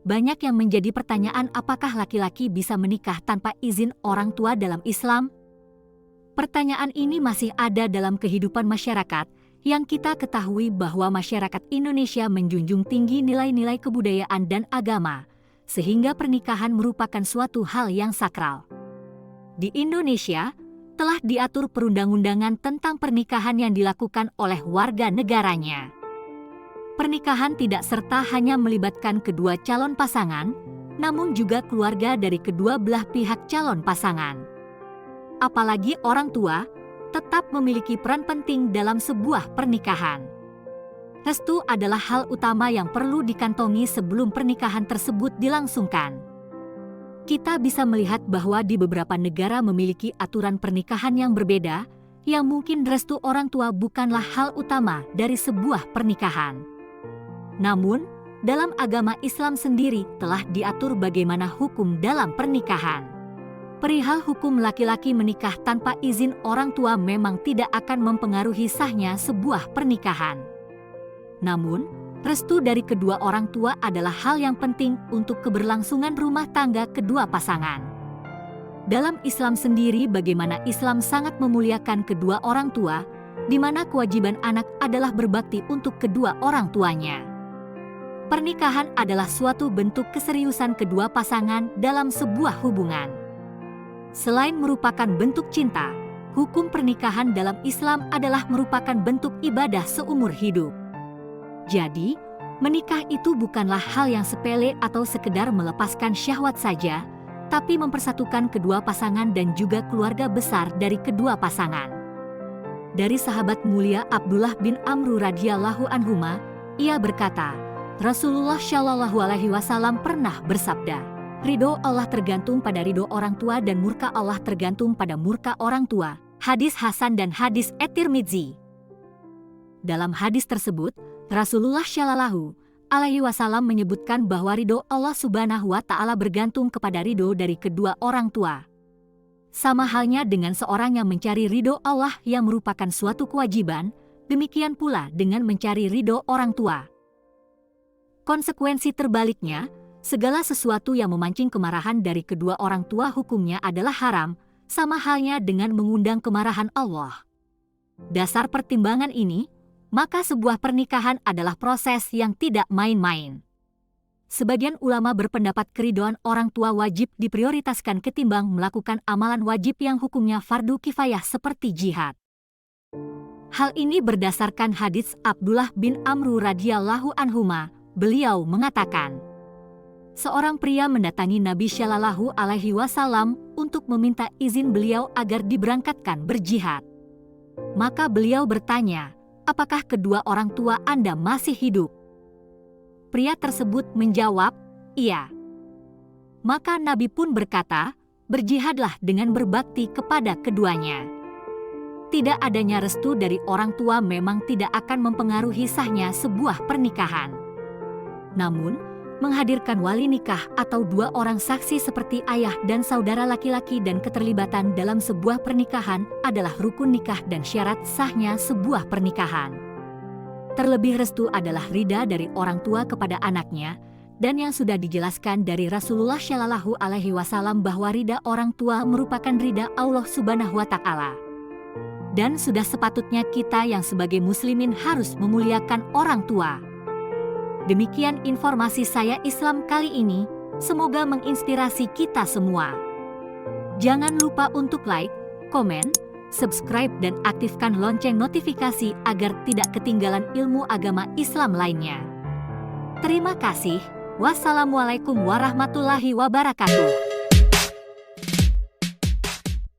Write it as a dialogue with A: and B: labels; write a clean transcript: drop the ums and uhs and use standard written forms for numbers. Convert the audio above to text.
A: banyak yang menjadi pertanyaan apakah laki-laki bisa menikah tanpa izin orang tua dalam Islam? Pertanyaan ini masih ada dalam kehidupan masyarakat, yang kita ketahui bahwa masyarakat Indonesia menjunjung tinggi nilai-nilai kebudayaan dan agama, sehingga pernikahan merupakan suatu hal yang sakral. Di Indonesia, telah diatur perundang-undangan tentang pernikahan yang dilakukan oleh warga negaranya. Pernikahan tidak serta hanya melibatkan kedua calon pasangan, namun juga keluarga dari kedua belah pihak calon pasangan. Apalagi orang tua, tetap memiliki peran penting dalam sebuah pernikahan. Restu adalah hal utama yang perlu dikantongi sebelum pernikahan tersebut dilangsungkan. Kita bisa melihat bahwa di beberapa negara memiliki aturan pernikahan yang berbeda, yang mungkin restu orang tua bukanlah hal utama dari sebuah pernikahan. Namun, dalam agama Islam sendiri telah diatur bagaimana hukum dalam pernikahan. Perihal hukum laki-laki menikah tanpa izin orang tua memang tidak akan mempengaruhi sahnya sebuah pernikahan. Namun, restu dari kedua orang tua adalah hal yang penting untuk keberlangsungan rumah tangga kedua pasangan. Dalam Islam sendiri, bagaimana Islam sangat memuliakan kedua orang tua, di mana kewajiban anak adalah berbakti untuk kedua orang tuanya. Pernikahan adalah suatu bentuk keseriusan kedua pasangan dalam sebuah hubungan. Selain merupakan bentuk cinta, hukum pernikahan dalam Islam adalah merupakan bentuk ibadah seumur hidup. Jadi, menikah itu bukanlah hal yang sepele atau sekedar melepaskan syahwat saja, tapi mempersatukan kedua pasangan dan juga keluarga besar dari kedua pasangan. Dari sahabat mulia Abdullah bin Amr radhiyallahu anhuma, ia berkata, Rasulullah Shallallahu Alaihi Wasallam pernah bersabda, ridho Allah tergantung pada ridho orang tua dan murka Allah tergantung pada murka orang tua. Hadis Hasan dan hadis At-Tirmidzi. Dalam hadis tersebut, Rasulullah Shallallahu Alaihi Wasallam menyebutkan bahwa ridho Allah Subhanahu wa Ta'ala bergantung kepada ridho dari kedua orang tua. Sama halnya dengan seorang yang mencari ridho Allah yang merupakan suatu kewajiban, demikian pula dengan mencari ridho orang tua. Konsekuensi terbaliknya, segala sesuatu yang memancing kemarahan dari kedua orang tua hukumnya adalah haram, sama halnya dengan mengundang kemarahan Allah. Dasar pertimbangan ini, maka sebuah pernikahan adalah proses yang tidak main-main. Sebagian ulama berpendapat keridhaan orang tua wajib diprioritaskan ketimbang melakukan amalan wajib yang hukumnya fardu kifayah seperti jihad. Hal ini berdasarkan hadis Abdullah bin Amr radhiyallahu anhuma. Beliau mengatakan, seorang pria mendatangi Nabi Shallallahu Alaihi Wasallam untuk meminta izin beliau agar diberangkatkan berjihad. Maka beliau bertanya, apakah kedua orang tua Anda masih hidup? Pria tersebut menjawab, iya. Maka Nabi pun berkata, berjihadlah dengan berbakti kepada keduanya. Tidak adanya restu dari orang tua memang tidak akan mempengaruhi sahnya sebuah pernikahan. Namun, menghadirkan wali nikah atau dua orang saksi seperti ayah dan saudara laki-laki dan keterlibatan dalam sebuah pernikahan adalah rukun nikah dan syarat sahnya sebuah pernikahan. Terlebih restu adalah ridha dari orang tua kepada anaknya, dan yang sudah dijelaskan dari Rasulullah Shallallahu Alaihi Wasallam bahwa ridha orang tua merupakan ridha Allah Subhanahu wa Ta'ala. Dan sudah sepatutnya kita yang sebagai muslimin harus memuliakan orang tua. Demikian informasi saya Islam kali ini, semoga menginspirasi kita semua. Jangan lupa untuk like, komen, subscribe dan aktifkan lonceng notifikasi agar tidak ketinggalan ilmu agama Islam lainnya. Terima kasih. Wassalamualaikum warahmatullahi wabarakatuh.